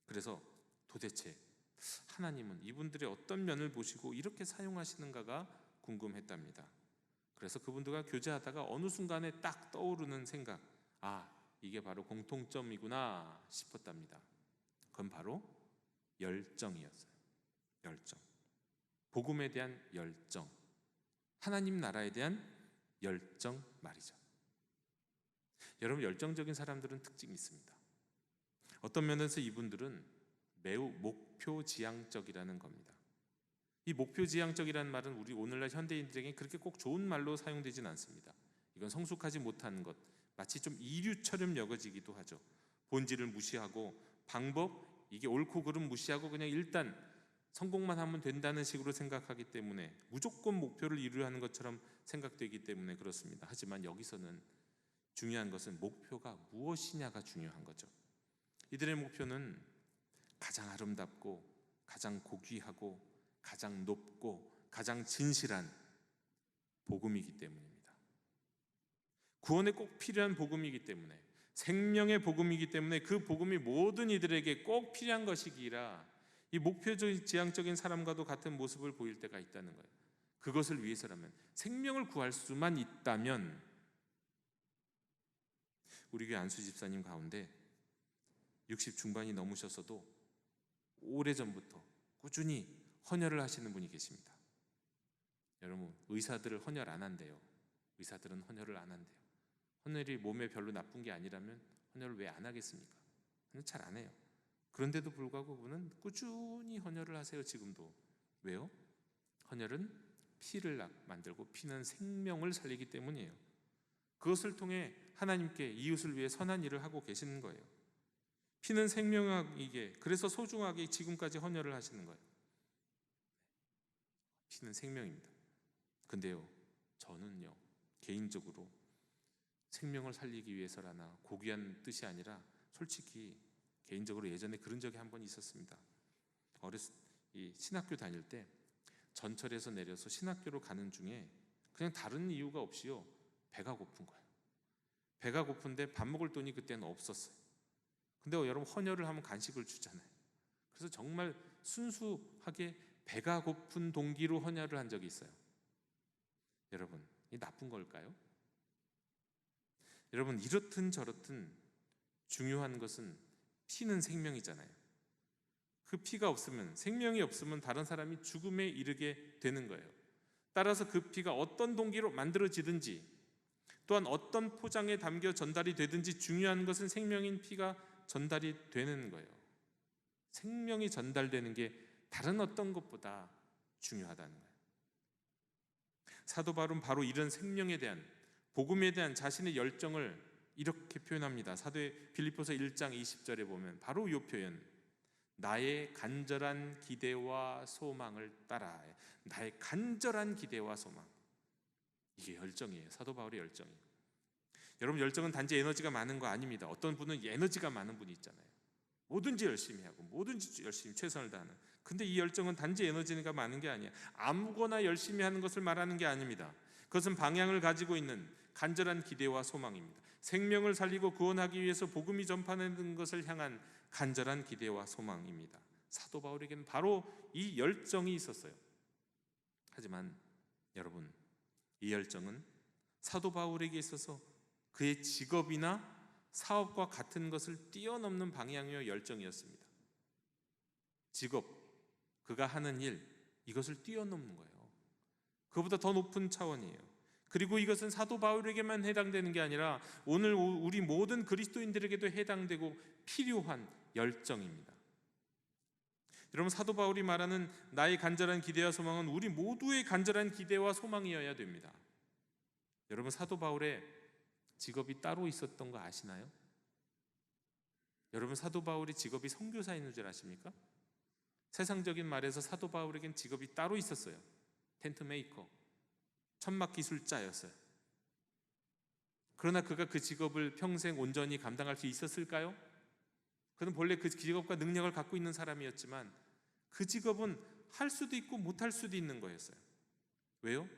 그래서 도대체 하나님은 이분들의 어떤 면을 보시고 이렇게 사용하시는가가 궁금했답니다. 그래서 그분들과 교제하다가 어느 순간에 딱 떠오르는 생각, 이게 바로 공통점이구나 싶었답니다. 그건 바로 열정이었어요. 열정. 복음에 대한 열정, 하나님 나라에 대한 열정 말이죠. 여러분, 열정적인 사람들은 특징이 있습니다. 어떤 면에서 이분들은 매우 목표지향적이라는 겁니다. 이 목표지향적이라는 말은 우리 오늘날 현대인들에게 그렇게 꼭 좋은 말로 사용되지는 않습니다. 이건 성숙하지 못한 것, 마치 좀 이류처럼 여겨지기도 하죠. 본질을 무시하고 방법, 이게 옳고 그름 무시하고 그냥 일단 성공만 하면 된다는 식으로 생각하기 때문에 무조건 목표를 이루려 하는 것처럼 생각되기 때문에 그렇습니다. 하지만 여기서는 중요한 것은 목표가 무엇이냐가 중요한 거죠. 이들의 목표는 가장 아름답고 가장 고귀하고 가장 높고 가장 진실한 복음이기 때문입니다. 구원에 꼭 필요한 복음이기 때문에, 생명의 복음이기 때문에 그 복음이 모든 이들에게 꼭 필요한 것이기라 이 목표지향적인 사람과도 같은 모습을 보일 때가 있다는 거예요. 그것을 위해서라면, 생명을 구할 수만 있다면, 우리 교회 안수 집사님 가운데 60 중반이 넘으셨어도 오래전부터 꾸준히 헌혈을 하시는 분이 계십니다. 여러분, 의사들을 헌혈 안 한대요. 의사들은 헌혈을 안 한대요. 헌혈이 몸에 별로 나쁜 게 아니라면 헌혈을 왜 안 하겠습니까? 잘 안 해요. 그런데도 불구하고 그분은 꾸준히 헌혈을 하세요. 지금도. 왜요? 헌혈은 피를 만들고, 피는 생명을 살리기 때문이에요. 그것을 통해 하나님께, 이웃을 위해 선한 일을 하고 계시는 거예요. 피는 생명이기에, 그래서 소중하게 지금까지 헌혈을 하시는 거예요. 피는 생명입니다. 근데요, 저는요, 개인적으로 생명을 살리기 위해서라나 고귀한 뜻이 아니라, 솔직히 개인적으로 예전에 그런 적이 한 번 있었습니다. 신학교 다닐 때 전철에서 내려서 신학교로 가는 중에 그냥 다른 이유가 없이요, 배가 고픈 거예요. 배가 고픈데 밥 먹을 돈이 그때는 없었어요. 근데 여러분, 헌혈을 하면 간식을 주잖아요. 그래서 정말 순수하게 배가 고픈 동기로 헌혈을 한 적이 있어요. 여러분, 이 나쁜 걸까요? 여러분, 이렇든 저렇든 중요한 것은 피는 생명이잖아요. 그 피가 없으면, 생명이 없으면 다른 사람이 죽음에 이르게 되는 거예요. 따라서 그 피가 어떤 동기로 만들어지든지, 또한 어떤 포장에 담겨 전달이 되든지, 중요한 것은 생명인 피가 전달이 되는 거예요. 생명이 전달되는 게 다른 어떤 것보다 중요하다는 거예요. 사도 바울은 바로 이런 생명에 대한, 복음에 대한 자신의 열정을 이렇게 표현합니다. 사도의 빌립보서 1장 20절에 보면 바로 이 표현, 나의 간절한 기대와 소망을 따라. 나의 간절한 기대와 소망, 이게 열정이에요. 사도 바울의 열정이에요. 여러분, 열정은 단지 에너지가 많은 거 아닙니다. 어떤 분은 에너지가 많은 분이 있잖아요. 뭐든지 열심히 하고 뭐든지 열심히 최선을 다하는. 근데 이 열정은 단지 에너지가 많은 게 아니에요. 아무거나 열심히 하는 것을 말하는 게 아닙니다. 그것은 방향을 가지고 있는 간절한 기대와 소망입니다. 생명을 살리고 구원하기 위해서 복음이 전파되는 것을 향한 간절한 기대와 소망입니다. 사도 바울에게는 바로 이 열정이 있었어요. 하지만 여러분, 이 열정은 사도 바울에게 있어서 그의 직업이나 사업과 같은 것을 뛰어넘는 방향의 열정이었습니다. 직업, 그가 하는 일, 이것을 뛰어넘는 거예요. 그보다 더 높은 차원이에요. 그리고 이것은 사도 바울에게만 해당되는 게 아니라 오늘 우리 모든 그리스도인들에게도 해당되고 필요한 열정입니다. 여러분, 사도 바울이 말하는 나의 간절한 기대와 소망은 우리 모두의 간절한 기대와 소망이어야 됩니다. 여러분, 사도 바울의 직업이 따로 있었던 거 아시나요? 여러분, 사도 바울이 직업이 선교사인 줄 아십니까? 세상적인 말에서 사도 바울에겐 직업이 따로 있었어요. 텐트 메이커, 천막 기술자였어요. 그러나 그가 그 직업을 평생 온전히 감당할 수 있었을까요? 그는 본래 그 직업과 능력을 갖고 있는 사람이었지만 그 직업은 할 수도 있고 못할 수도 있는 거였어요. 왜요?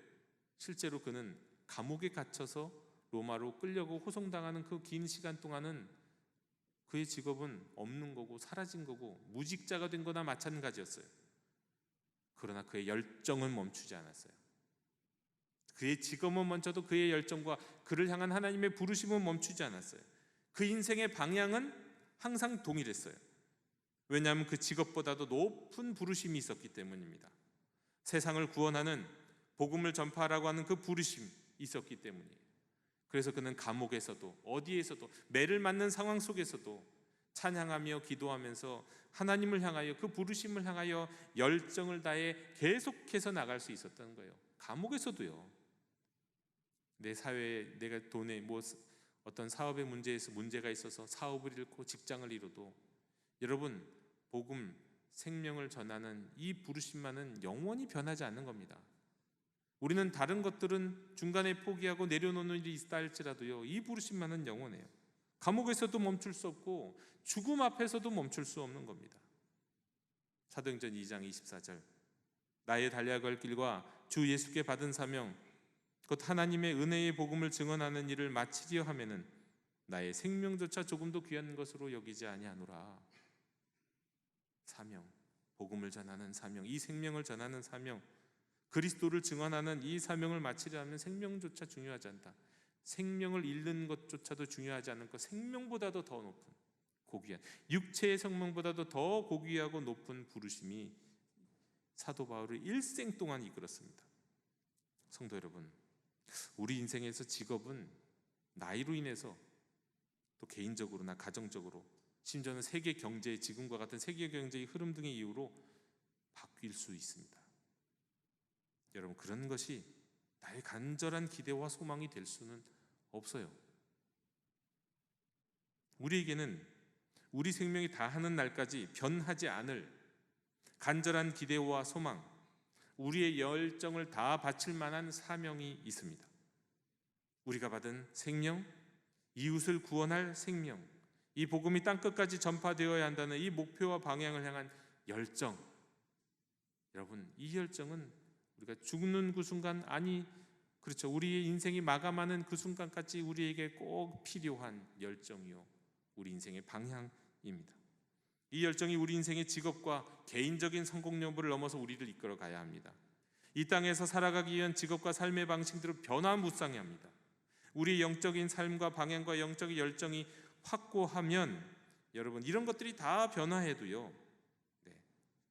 실제로 그는 감옥에 갇혀서 로마로 끌려고 호송당하는 그 긴 시간 동안은 그의 직업은 없는 거고 사라진 거고 무직자가 된 거나 마찬가지였어요. 그러나 그의 열정은 멈추지 않았어요. 그의 직업은 멈춰도 그의 열정과 그를 향한 하나님의 부르심은 멈추지 않았어요. 그 인생의 방향은 항상 동일했어요. 왜냐하면 그 직업보다도 높은 부르심이 있었기 때문입니다. 세상을 구원하는 복음을 전파하라고 하는 그 부르심이 있었기 때문이에요. 그래서 그는 감옥에서도 어디에서도 매를 맞는 상황 속에서도 찬양하며 기도하면서 하나님을 향하여 그 부르심을 향하여 열정을 다해 계속해서 나갈 수 있었던 거예요. 감옥에서도요. 내 사회에 내가 돈에 어떤 사업의 문제에서 문제가 있어서 사업을 잃고 직장을 잃어도 여러분, 복음, 생명을 전하는 이 부르심만은 영원히 변하지 않는 겁니다. 우리는 다른 것들은 중간에 포기하고 내려놓는 일이 있다 할지라도요, 이 부르심만은 영원해요. 감옥에서도 멈출 수 없고 죽음 앞에서도 멈출 수 없는 겁니다. 사도행전 2장 24절, 나의 달려갈 길과 주 예수께 받은 사명 곧 하나님의 은혜의 복음을 증언하는 일을 마치려 하면은 나의 생명조차 조금도 귀한 것으로 여기지 아니하노라. 사명, 복음을 전하는 사명, 이 생명을 전하는 사명, 그리스도를 증언하는 이 사명을 마치려 하면 생명조차 중요하지 않다. 생명을 잃는 것조차도 중요하지 않은 것, 생명보다도 더 높은 고귀한, 육체의 생명보다도 더 고귀하고 높은 부르심이 사도 바울을 일생 동안 이끌었습니다. 성도 여러분, 우리 인생에서 직업은 나이로 인해서 또 개인적으로나 가정적으로 심지어는 세계 경제, 지금과 같은 세계 경제의 흐름 등의 이유로 바뀔 수 있습니다. 여러분, 그런 것이 나의 간절한 기대와 소망이 될 수는 없어요. 우리에게는 우리 생명이 다하는 날까지 변하지 않을 간절한 기대와 소망, 우리의 열정을 다 바칠 만한 사명이 있습니다. 우리가 받은 생명, 이웃을 구원할 생명, 이 복음이 땅끝까지 전파되어야 한다는 이 목표와 방향을 향한 열정. 여러분, 이 열정은 우리가 죽는 그 순간, 그렇죠, 우리의 인생이 마감하는 그 순간까지 우리에게 꼭 필요한 열정이요, 우리 인생의 방향입니다. 이 열정이 우리 인생의 직업과 개인적인 성공 여부를 넘어서 우리를 이끌어 가야 합니다. 이 땅에서 살아가기 위한 직업과 삶의 방식대로 변화무쌍해야 합니다. 우리의 영적인 삶과 방향과 영적인 열정이 확고하면 여러분, 이런 것들이 다 변화해도요,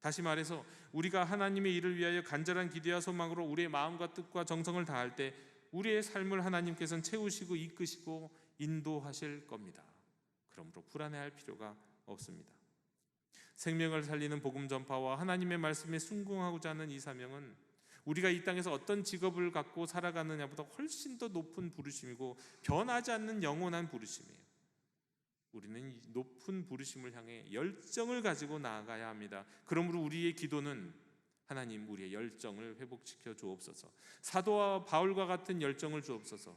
다시 말해서 우리가 하나님의 일을 위하여 간절한 기대와 소망으로 우리의 마음과 뜻과 정성을 다할 때 우리의 삶을 하나님께서는 채우시고 이끄시고 인도하실 겁니다. 그러므로 불안해할 필요가 없습니다. 생명을 살리는 복음 전파와 하나님의 말씀에 순종하고자 하는 이 사명은 우리가 이 땅에서 어떤 직업을 갖고 살아가느냐보다 훨씬 더 높은 부르심이고 변하지 않는 영원한 부르심이에요. 우리는 이 높은 부르심을 향해 열정을 가지고 나아가야 합니다. 그러므로 우리의 기도는 하나님, 우리의 열정을 회복시켜 주옵소서. 사도와 바울과 같은 열정을 주옵소서.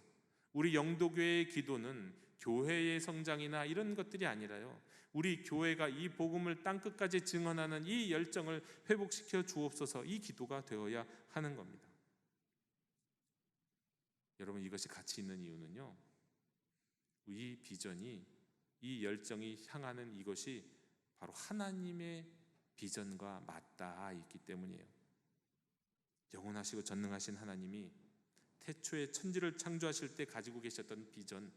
우리 영도교회의 기도는 교회의 성장이나 이런 것들이 아니라요, 우리 교회가 이 복음을 땅끝까지 증언하는 이 열정을 회복시켜 주옵소서, 이 기도가 되어야 하는 겁니다. 여러분, 이것이 가치 있는 이유는요, 이 비전이, 이 열정이 향하는 이것이 바로 하나님의 비전과 맞닿아 있기 때문이에요. 영원하시고 전능하신 하나님이 태초에 천지를 창조하실 때 가지고 계셨던 비전,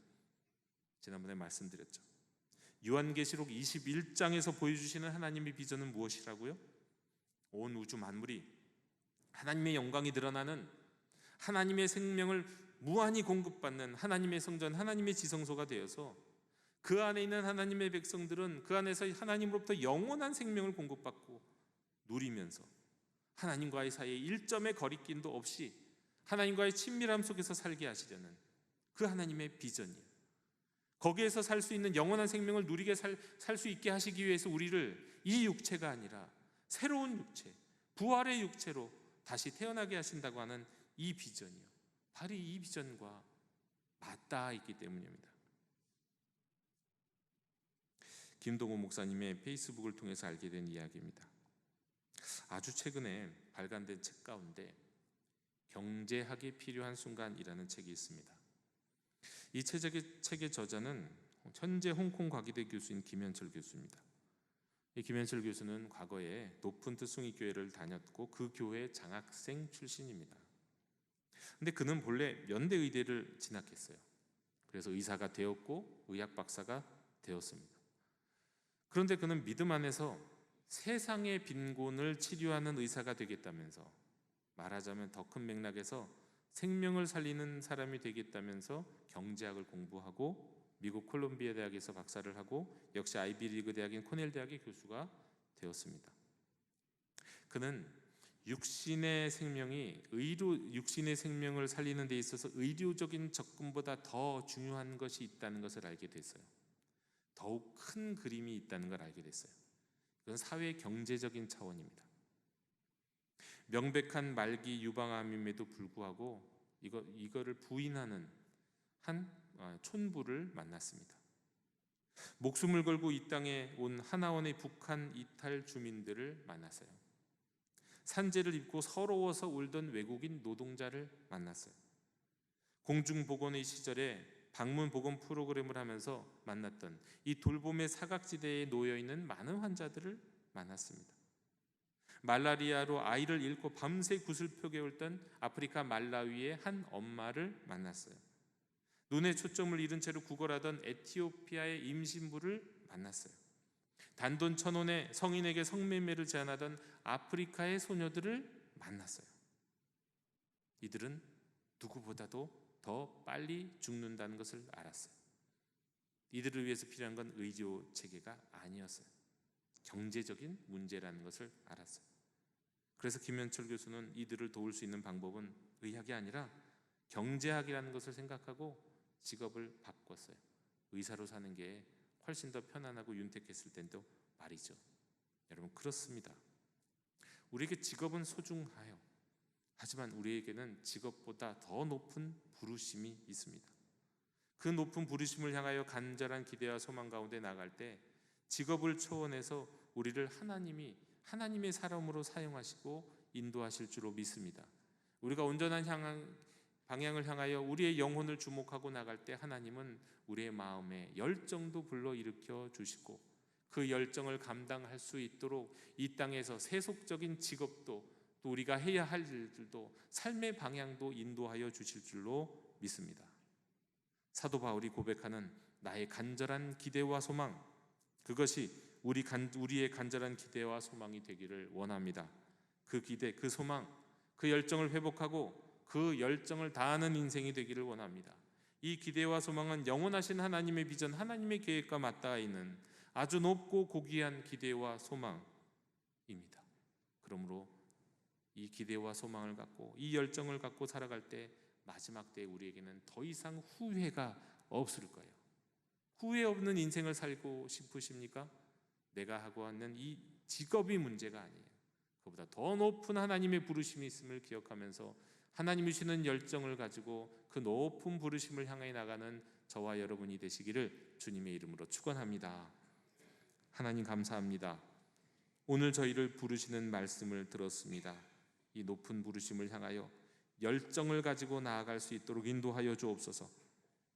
지난번에 말씀드렸죠. 요한계시록 21장에서 보여주시는 하나님의 비전은 무엇이라고요? 온 우주 만물이 하나님의 영광이 드러나는, 하나님의 생명을 무한히 공급받는 하나님의 성전, 하나님의 지성소가 되어서 그 안에 있는 하나님의 백성들은 그 안에서 하나님으로부터 영원한 생명을 공급받고 누리면서 하나님과의 사이에 일점의 거리낌도 없이 하나님과의 친밀함 속에서 살게 하시려는 그 하나님의 비전이에요. 거기에서 살 수 있는 영원한 생명을 누리게 살 수 있게 하시기 위해서 우리를 이 육체가 아니라 새로운 육체, 부활의 육체로 다시 태어나게 하신다고 하는 이 비전이요, 바로 이 비전과 맞닿아 있기 때문입니다. 김동호 목사님의 페이스북을 통해서 알게 된 이야기입니다. 아주 최근에 발간된 책 가운데 경제학이 필요한 순간이라는 책이 있습니다. 이 책의 저자는 현재 홍콩 과기대 교수인 김현철 교수입니다. 이 김현철 교수는 과거에 높은 뜻숭이 교회를 다녔고 그 교회 장학생 출신입니다. 근데 그는 본래 연대 의대를 진학했어요. 그래서 의사가 되었고 의학 박사가 되었습니다. 그런데 그는 믿음 안에서 세상의 빈곤을 치료하는 의사가 되겠다면서, 말하자면 더 큰 맥락에서 생명을 살리는 사람이 되겠다면서 경제학을 공부하고 미국 콜롬비아 대학에서 박사를 하고 역시 아이비리그 대학인 코넬 대학의 교수가 되었습니다. 그는 육신의 생명을 살리는 데 있어서 의료적인 접근보다 더 중요한 것이 있다는 것을 알게 됐어요. 더욱 큰 그림이 있다는 걸 알게 됐어요. 그건 사회 경제적인 차원입니다. 명백한 말기 유방암임에도 불구하고 이거를 부인하는 한 촌부를 만났습니다. 목숨을 걸고 이 땅에 온 하나원의 북한 이탈 주민들을 만났어요. 산재를 입고 서러워서 울던 외국인 노동자를 만났어요. 공중보건의 시절에 방문 보건 프로그램을 하면서 만났던 이 돌봄의 사각지대에 놓여있는 많은 환자들을 만났습니다. 말라리아로 아이를 잃고 밤새 구슬표게 울던 아프리카 말라위의 한 엄마를 만났어요. 눈에 초점을 잃은 채로 구걸하던 에티오피아의 임신부를 만났어요. 단돈 1,000원에 성인에게 성매매를 제한하던 아프리카의 소녀들을 만났어요. 이들은 누구보다도 더 빨리 죽는다는 것을 알았어요. 이들을 위해서 필요한 건 의료 체계가 아니었어요. 경제적인 문제라는 것을 알았어요. 그래서 김현철 교수는 이들을 도울 수 있는 방법은 의학이 아니라 경제학이라는 것을 생각하고 직업을 바꿨어요. 의사로 사는 게 훨씬 더 편안하고 윤택했을 텐데도 말이죠. 여러분, 그렇습니다. 우리에게 직업은 소중하여, 하지만 우리에게는 직업보다 더 높은 부르심이 있습니다. 그 높은 부르심을 향하여 간절한 기대와 소망 가운데 나갈 때 직업을 초월해서 우리를 하나님의 사람으로 사용하시고 인도하실 줄로 믿습니다. 우리가 온전한 방향을 향하여 우리의 영혼을 주목하고 나갈 때 하나님은 우리의 마음에 열정도 불러일으켜 주시고 그 열정을 감당할 수 있도록 이 땅에서 세속적인 직업도 또 우리가 해야 할 일들도 삶의 방향도 인도하여 주실 줄로 믿습니다. 사도 바울이 고백하는 나의 간절한 기대와 소망, 그것이 우리의 간절한 기대와 소망이 되기를 원합니다. 그 기대, 그 소망, 그 열정을 회복하고 그 열정을 다하는 인생이 되기를 원합니다. 이 기대와 소망은 영원하신 하나님의 비전, 하나님의 계획과 맞닿아 있는 아주 높고 고귀한 기대와 소망입니다. 그러므로 이 기대와 소망을 갖고 이 열정을 갖고 살아갈 때 마지막 때에 우리에게는 더 이상 후회가 없을 거예요. 후회 없는 인생을 살고 싶으십니까? 내가 하고 있는 이 직업이 문제가 아니에요. 그보다 더 높은 하나님의 부르심이 있음을 기억하면서 하나님이 주시는 열정을 가지고 그 높은 부르심을 향해 나가는 저와 여러분이 되시기를 주님의 이름으로 축원합니다. 하나님 감사합니다. 오늘 저희를 부르시는 말씀을 들었습니다. 이 높은 부르심을 향하여 열정을 가지고 나아갈 수 있도록 인도하여 주옵소서.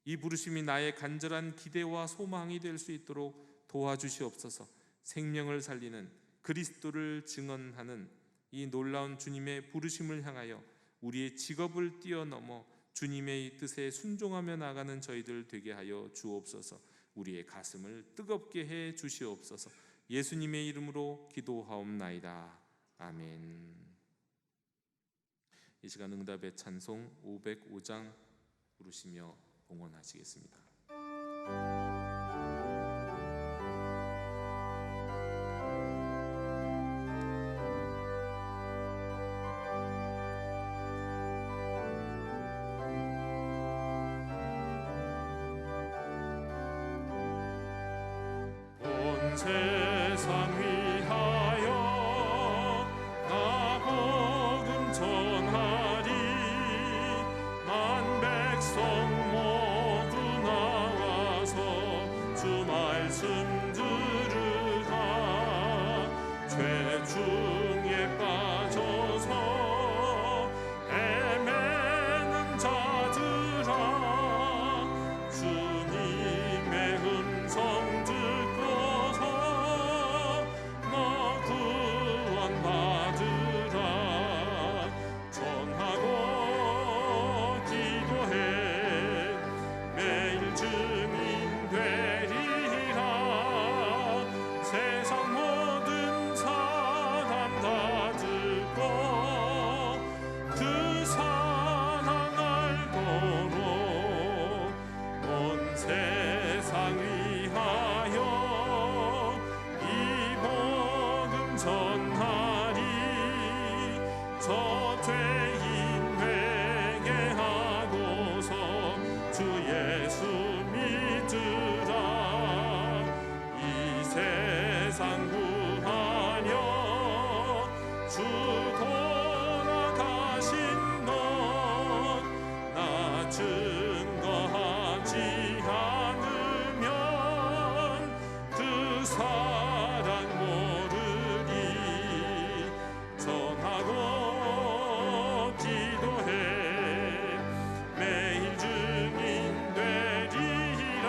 이 부르심이 나의 간절한 기대와 소망이 될 수 있도록 도와주시옵소서. 생명을 살리는 그리스도를 증언하는 이 놀라운 주님의 부르심을 향하여 우리의 직업을 뛰어넘어 주님의 뜻에 순종하며 나가는 저희들 되게 하여 주옵소서. 우리의 가슴을 뜨겁게 해 주시옵소서. 예수님의 이름으로 기도하옵나이다. 아멘. 이 시간 응답의 찬송 505장 부르시며 봉헌하시겠습니다. 온 세상 위하여 나 복음 전하리. 만 백성 모두 나와서 주 말씀 들으라. 죄 중에 빠져서 헤매는 자들아, 주님의 음성 듣고서 너 구원받으라. 전하고 기도해 매일 증인 되리라. 세상 모든 사람 다 듣고 그 사랑 알도록 온 세상 위하여 이 복음 전하리. 저 죄인 회개하고서 주 예수 믿으라. 이 세상 구하려 주 돌아가신 것 나 증거하지 않으면 그 사랑 모르리. 전하고 기도해 매일 증인 되리라.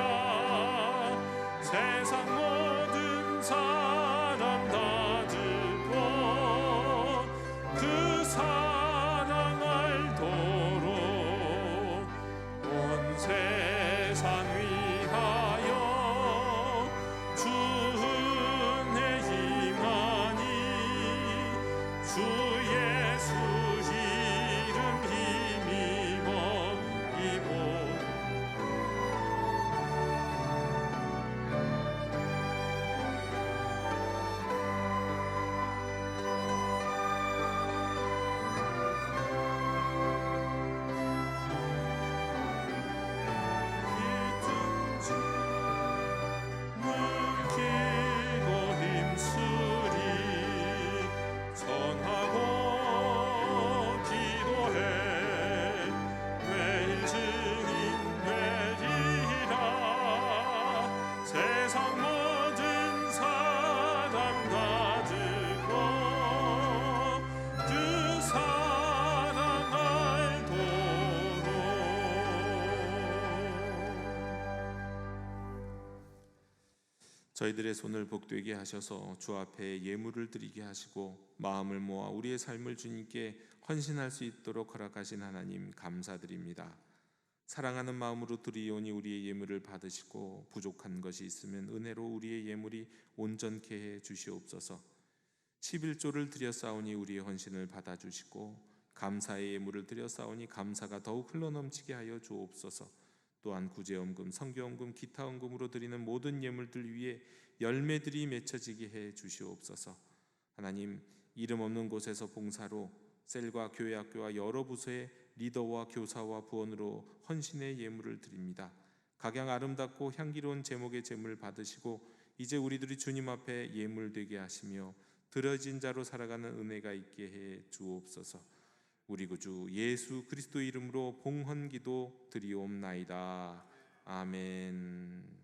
세상 모든 사람 다 듣고 그 사랑 알도록 온 세상 위하여 주 은혜 임하니. 주 예수 이름 힘입어 이모 기든지 느끼고 힘쓰리. 전하고 기도해 매일 증인 되리라. 세상 모든 사람 다 듣고 그 사랑 알도록. 저희들의 손을 복되게 하셔서 주 앞에 예물을 드리게 하시고 마음을 모아 우리의 삶을 주님께 헌신할 수 있도록 허락하신 하나님 감사드립니다. 사랑하는 마음으로 드리오니 우리의 예물을 받으시고 부족한 것이 있으면 은혜로 우리의 예물이 온전케 해 주시옵소서. 11조를 드렸사오니 우리의 헌신을 받아주시고 감사의 예물을 드렸사오니 감사가 더욱 흘러넘치게 하여 주옵소서. 또한 구제헌금, 성교헌금, 기타 헌금으로 드리는 모든 예물들 위에 열매들이 맺혀지게 해 주시옵소서. 하나님, 이름 없는 곳에서 봉사로 셀과 교회 학교와 여러 부서의 리더와 교사와 부원으로 헌신의 예물을 드립니다. 각양 아름답고 향기로운 제목의 제물 받으시고 이제 우리들이 주님 앞에 예물 되게 하시며 드려진 자로 살아가는 은혜가 있게 해 주옵소서. 우리 구주 예수 그리스도 이름으로 봉헌기도 드리옵나이다. 아멘.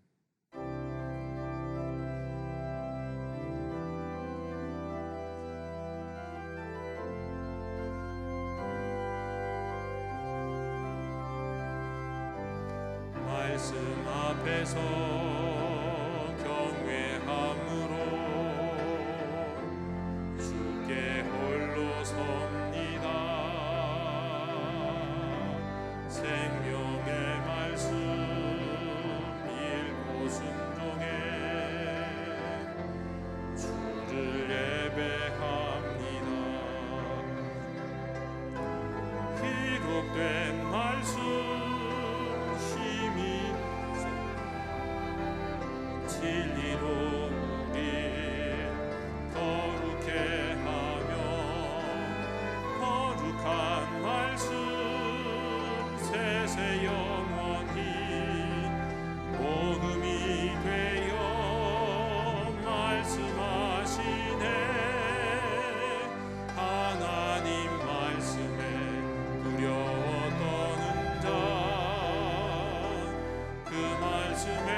말 앞에서 경외함으로 주께 홀로 섭니다. 생명의 말씀 읽고 순종해 주를 예배합니다. 기록된 말씀 힘이 진리로 우리 거룩해 하며 거룩한 말씀 세세 영원히 복음이 되어 말씀하시네. 하나님 말씀에 두려워 떠는 자 그 말씀에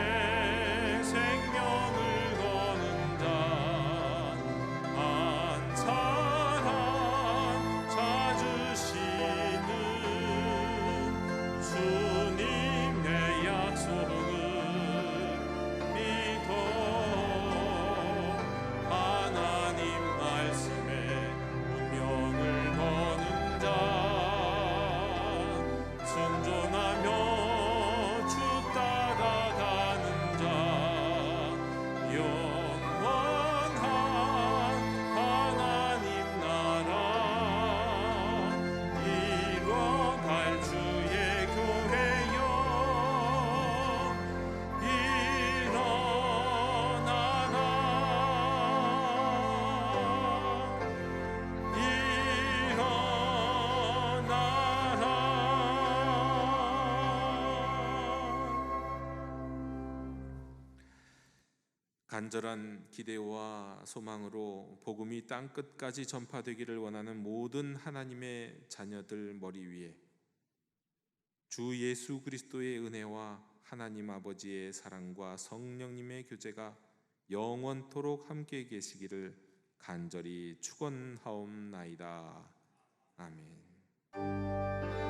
생명을 거는 자 한 사람 찾으시는 주님의 약속을 믿어 하나님 말씀에 운명을 거는 자 순종하며 주 따라가는 자 영원한 하나님 나라 이뤄갈 주의 교회여 간절한 기대와 소망으로 복음이 땅 끝까지 전파되기를 원하는 모든 하나님의 자녀들 머리 위에 주 예수 그리스도의 은혜와 하나님 아버지의 사랑과 성령님의 교제가 영원토록 함께 계시기를 간절히 축원하옵나이다. 아멘.